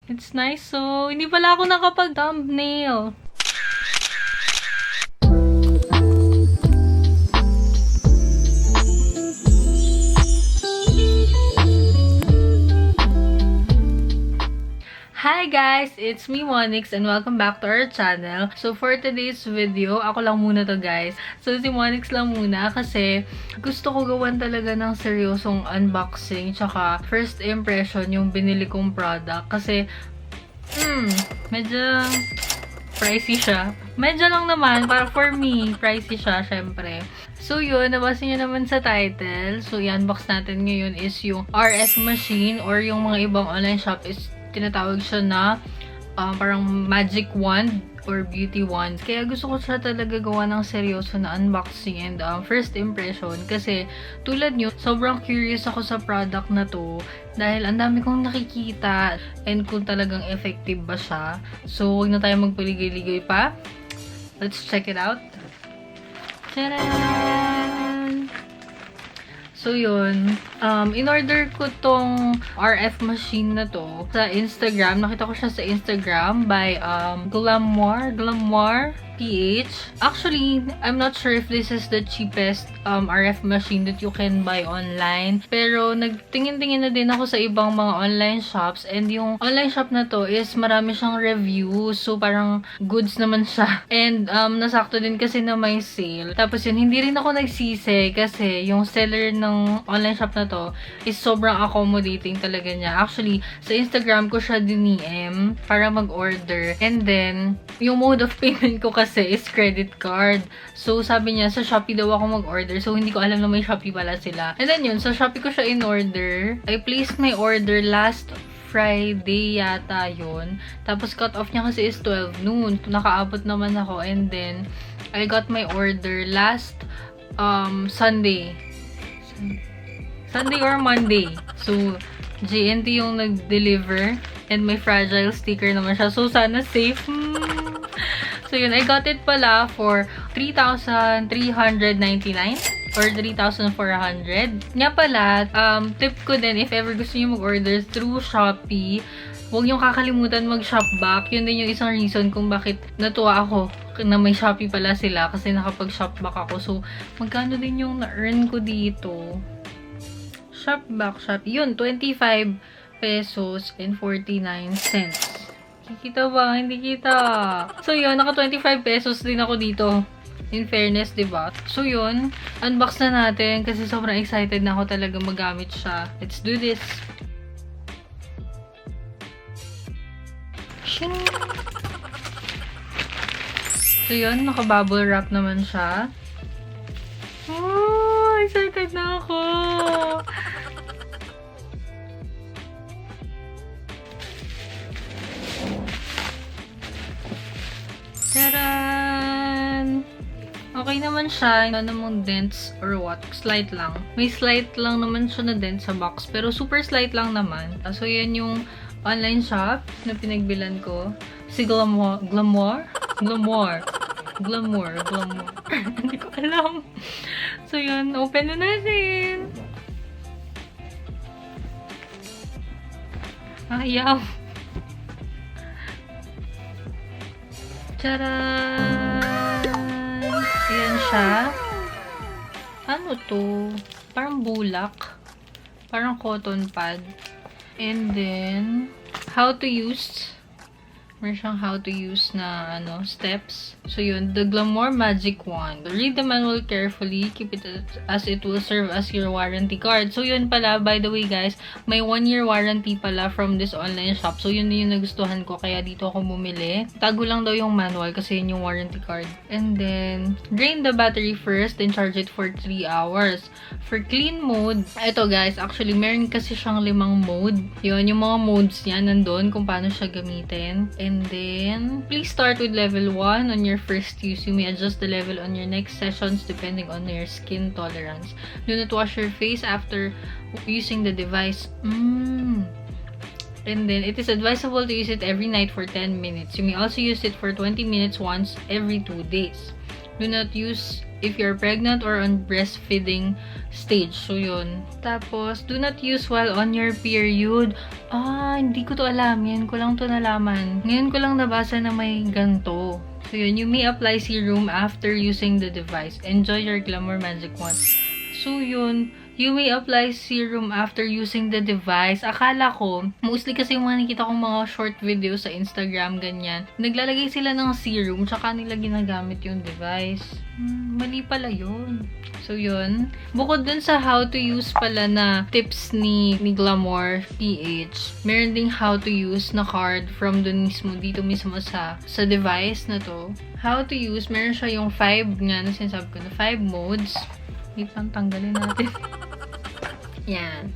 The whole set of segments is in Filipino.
It's nice. So, hindi pala ako nakapag-thumbnail. Hi guys! It's me, Monix, and welcome back to our channel. So, for today's video, ako lang muna to guys. So, si Monix lang muna kasi gusto ko gawan talaga ng seryosong unboxing tsaka first impression yung binili kong product. Kasi, medyo pricey siya. Medyo lang naman, para for me, pricey siya, syempre. So yun, nabasa nyo naman sa title. So, i-unbox natin ngayon is yung RF machine or yung mga ibang online shop is tinatawag siya na parang magic wand or beauty wand. Kaya gusto ko siya talaga gawa ng seryoso na unboxing and first impression. Kasi tulad nyo, sobrang curious ako sa product na to dahil ang dami kong nakikita and kung talagang effective ba siya. So, huwag na tayo magpaligay-ligay pa. Let's check it out. Tadaan! So, yun. In-order ko tong RF machine na to sa Instagram. Nakita ko siya sa Instagram by Glamour PH. Actually, I'm not sure if this is the cheapest RF machine that you can buy online. Pero, nagtingin-tingin na din ako sa ibang mga online shops. And yung online shop na to is marami siyang reviews. So, parang goods naman siya. And, nasakto din kasi na may sale. Tapos yun, hindi rin ako nagsisi kasi yung seller ng online shop na to is sobrang accommodating talaga niya. Actually, sa Instagram ko siya diniem para mag-order. And then, yung mode of payment ko kasi is credit card. So, sabi niya, sa Shopee daw ako mag-order. So, hindi ko alam na may Shopee pala sila. And then yun, sa Shopee ko siya in-order. I placed my order last Friday yata yun. Tapos, cut-off niya kasi is 12 noon. Nakaabot naman ako. And then, I got my order last Sunday. Sunday or Monday. So, GNT yung nag-deliver. And may fragile sticker naman siya. So, sana safe. So, yun. I got it pala for 3,399 or 3,400. Nga pala, tip ko din, if ever gusto niyo mag-order through Shopee, huwag niyong kakalimutan mag-shopback. Yun din yung isang reason kung bakit natuwa ako na may Shopee pala sila kasi nakapag-shopback ako. So, magkano din yung na-earn ko dito? Shopback, Shopee. Yun, 25 pesos and 49 cents. Kikita ba? Hindi kita. So, yun. Naka 25 pesos din ako dito. In fairness, diba? So, yun. Unbox na natin kasi sobrang excited na ako talaga magamit siya. Let's do this. Shing! So, yun. Naka-bubble wrap naman siya. Oh! Excited na ako! Taran! Okay naman siya. Wala namang dents or what. Slight lang. May slight lang naman siya na dent sa box. Pero super slight lang naman. So, yan yung online shop na pinagbilan ko. Si Glamour. Hindi ko alam. So, yun. Open na natin. Ayaw. Tcharan! Ayan siya. Ano to? Parang bulak. Parang cotton pad. And then, how to use. Meron siyang how to use na steps. So yun, the Glamour Magic Wand. Read the manual carefully. Keep it as it will serve as your warranty card. So yun pala, by the way guys, may 1-year warranty pala from this online shop. So yun yung nagustuhan ko, kaya dito ako bumili. Tago lang daw yung manual kasi yun yung warranty card. And then, drain the battery first, then charge it for 3 hours. For clean mode, ito guys, actually meron kasi siyang 5 mode. Yun, yung mga modes niya nandun kung paano siya gamitin. And then, please start with level 1 on your first use. You may adjust the level on your next sessions depending on your skin tolerance. Do not wash your face after using the device. And then, it is advisable to use it every night for 10 minutes. You may also use it for 20 minutes once every 2 days. Do not use if you're pregnant or on breastfeeding stage. So, yun. Tapos, do not use while on your period. Hindi ko to alam. Yan ko lang to nalaman. Ngayon ko lang nabasa na may ganto. So, yun. You may apply serum after using the device. Enjoy your Glamour Magic Wand. So, yun. You may apply serum after using the device. Akala ko, mostly kasi yung mga nakita kong mga short videos sa Instagram, ganyan. Naglalagay sila ng serum, tsaka nila ginagamit yung device. Mali pala yun. So, yun. Bukod dun sa how to use pala na tips ni Glamour PH, meron ding how to use na card from dun mismo, dito mismo sa device na to. How to use, meron siya yung 5 nga na sinasabi ko na 5 modes. Ipang tanggalin natin. Yan.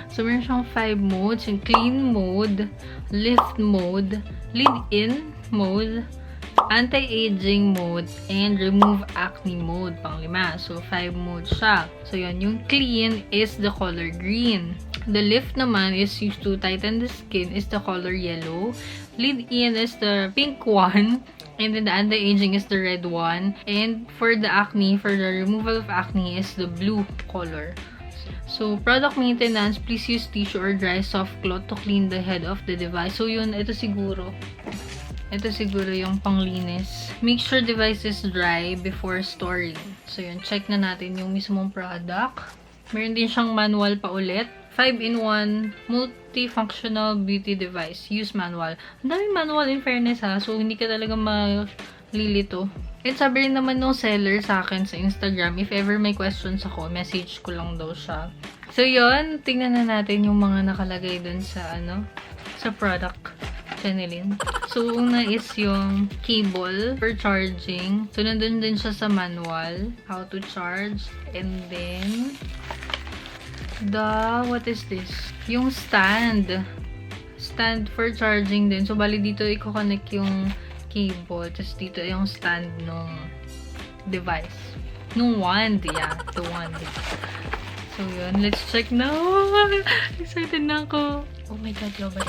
So, meron siyang 5 modes. Yung clean mode, lift mode, lead-in mode, anti-aging mode, and remove acne mode. Pang-5. So, 5 modes siya. So, yun. Yung clean is the color green. The lift naman is used to tighten the skin is the color yellow. Lead-in is the pink one. And then the anti-aging is the red one. And for the acne, for the removal of acne is the blue color. So, product maintenance, please use tissue or dry soft cloth to clean the head of the device. So, yun, ito siguro yung panglinis. Make sure device is dry before storing. So, yun, check na natin yung mismong product. Meron din siyang manual pa ulit. 5-in-1 multifunctional beauty device. Use manual. Ang daming manual in fairness ha. So, hindi ka talaga malilito. And sabi rin naman nung seller sa akin sa Instagram, if ever may questions ako, message ko lang daw siya. So, yun. Tingnan na natin yung mga nakalagay dun sa, sa product. Channeling. So, una is yung cable for charging. So, nandun din siya sa manual. How to charge. And then, what is this? Yung stand. Stand for charging din. So, bali dito i-connect yung cable. Tapos dito yung stand nung device. Nung wand. Yeah, the wand. So, yun. Let's check now. Excited na ako. Oh my God, love it.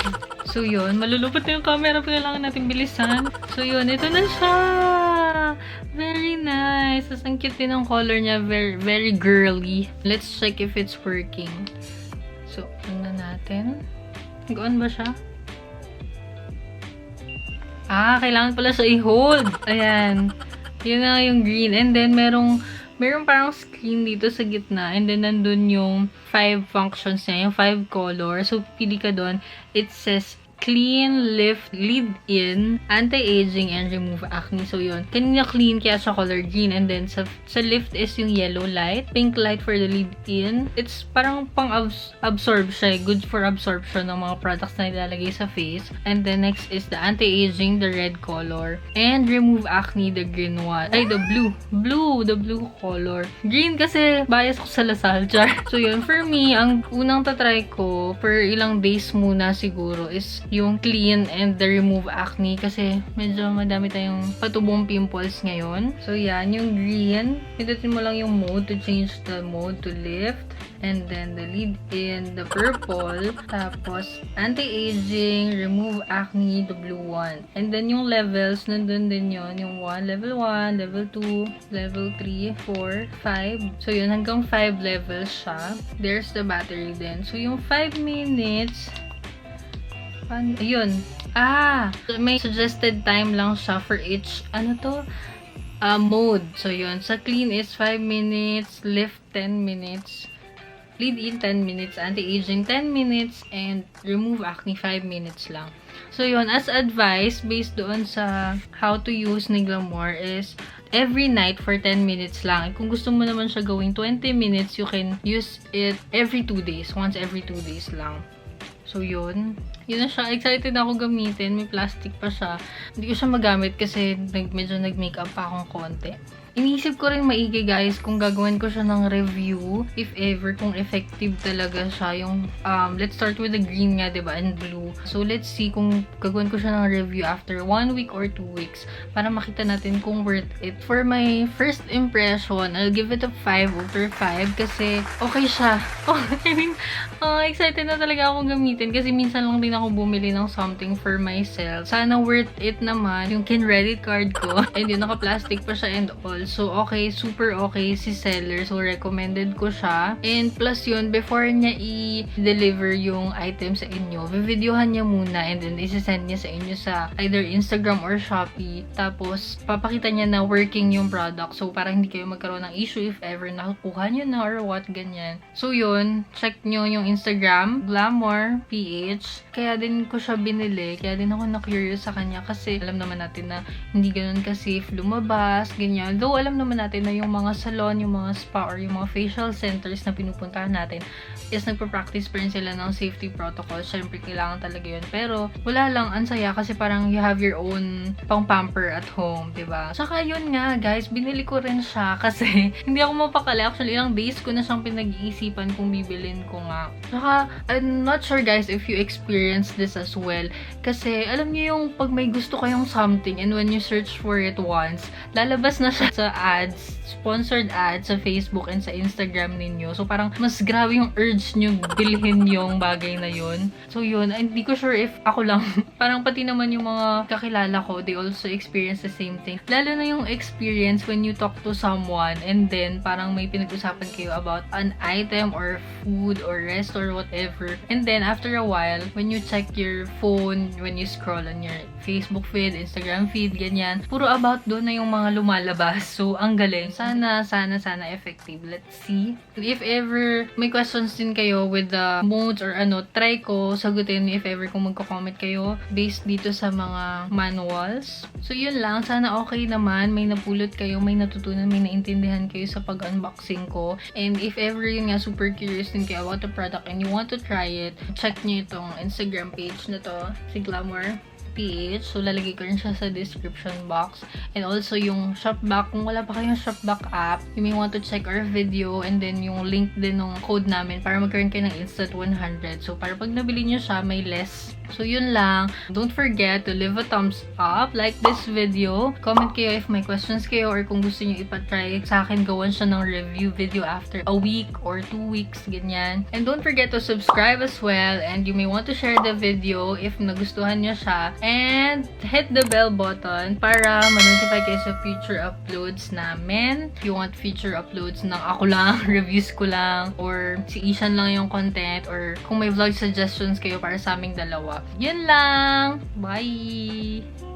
So, yun. Malulupot na yung camera. Kailangan natin bilisan. So, yun. Ito na siya. Very nice. Tapos, ang cute din ng color niya. Very, very girly. Let's check if it's working. So, tingnan natin. Go-on ba siya? Kailangan pala siya i-hold. Ayan. Yun na yung green. And then, merong parang screen dito sa gitna. And then, nandun yung 5 functions niya. Yung 5 colors. So, pili ka doon. It says, clean, lift, lead-in, anti-aging, and remove acne. So, yun. Kanina clean, kaya siya color green. And then, sa lift is yung yellow light. Pink light for the lead-in. It's parang pang-absorb siya. Good for absorption ng mga products na ilalagay sa face. And then, next is the anti-aging, the red color. And remove acne, the green one. Ay, the blue. The blue color. Green kasi bias ko sa Lasal. Char. So, yun. For me, ang unang tatry ko, per ilang days muna siguro, is yung clean and the remove acne kasi medyo madami tayong patubong pimples ngayon. So, yan. Yung green, pindutin mo lang yung mode to change the mode to lift. And then, the lead-in, the purple. Tapos, anti-aging, remove acne, the blue one. And then, yung levels, nandun din yun. Yung level 1, level 2, level 3, 4, 5. So, yun. Hanggang 5 levels siya. There's the battery din. So, yung 5 minutes, ayun. May suggested time lang siya for each, mode. So, yun. Sa clean is 5 minutes, lift 10 minutes, lead-in 10 minutes, anti-aging 10 minutes, and remove acne 5 minutes lang. So, yun. As advice, based doon sa how to use ni Glamour is every night for 10 minutes lang. Kung gusto mo naman siya gawing 20 minutes, you can use it every 2 days. Once every 2 days lang. So, yun. Yun na siya. Excited na ako gamitin. May plastic pa siya. Hindi ko siya magamit kasi medyo nag-makeup pa akong konti. Iniisip ko rin maigi guys kung gagawin ko siya ng review if ever kung effective talaga siya yung let's start with the green nga diba and blue. So let's see kung gagawin ko siya ng review after 1 week or 2 weeks para makita natin kung worth it. For my first impression, I'll give it a 5 over 5 kasi okay siya. Excited na talaga akong gamitin kasi minsan lang din ako bumili ng something for myself. Sana worth it naman yung kin-credit card ko and yun naka-plastic pa siya and all. So, okay, super okay si seller. So, recommended ko siya. And plus yun, before niya i-deliver yung item sa inyo, videohan niya muna and then isi-send niya sa inyo sa either Instagram or Shopee. Tapos, papakita niya na working yung product. So, para hindi kayo magkaroon ng issue if ever nakukuha niyo na or what, ganyan. So, yun, check nyo yung Instagram, Glamour PH. Kaya din ko siya binili. Kaya din ako na-curious sa kanya kasi alam naman natin na hindi ganun ka-safe lumabas, ganyan. Though alam naman natin na yung mga salon, yung mga spa, or yung mga facial centers na pinupuntahan natin is nagpa-practice pa rin sila ng safety protocol. Syempre, kailangan talaga yun. Pero, wala lang, ansaya kasi parang you have your own pang-pamper at home, diba? Saka yun nga, guys, binili ko rin siya kasi hindi ako mapakali. Actually, ilang days ko na siyang pinag-iisipan kung bibilin ko nga. Saka, I'm not sure, guys, if you experience this as well. Kasi, alam niyo yung pag may gusto kayong something and when you search for it once, lalabas na siya sa ads, sponsored ads sa Facebook and sa Instagram ninyo. So, parang mas grabe yung urge nyo bilhin yung bagay na yun. So, yun. Hindi ko sure if ako lang. Parang pati naman yung mga kakilala ko, they also experience the same thing. Lalo na yung experience when you talk to someone and then parang may pinag-usapan kayo about an item or food or rest or whatever. And then, after a while, when you check your phone, when you scroll on your Facebook feed, Instagram feed, ganyan, puro about doon na yung mga lumalabas. So, ang galing. Sana effective. Let's see. If ever may questions din kayo with the modes or ano, try ko sagutin if ever kung magko-comment kayo based dito sa mga manuals. So, yun lang. Sana okay naman. May napulot kayo, may natutunan, may naintindihan kayo sa pag-unboxing ko. And if ever yun nga, super curious din kayo about the product and you want to try it, check nyo itong Instagram page na to, si Glamour PH. So, lalagay ko rin siya sa description box. And also, yung Shopback, kung wala pa kayong Shopback app, you may want to check our video and then yung link din ng code namin para magkaroon kayo ng instant 100. So, para pag nabili nyo siya, may less. So, yun lang. Don't forget to leave a thumbs up, like this video, comment kayo if may questions kayo or kung gusto nyo ipatry sa akin, gawan siya ng review video after a week or 2 weeks, ganyan. And don't forget to subscribe as well and you may want to share the video if nagustuhan nyo siya. And hit the bell button para ma-notify kayo sa future uploads namin. If you want future uploads ng ako lang, reviews ko lang, or si Ishan lang yung content, or kung may vlog suggestions kayo para sa aming dalawa. Yun lang! Bye!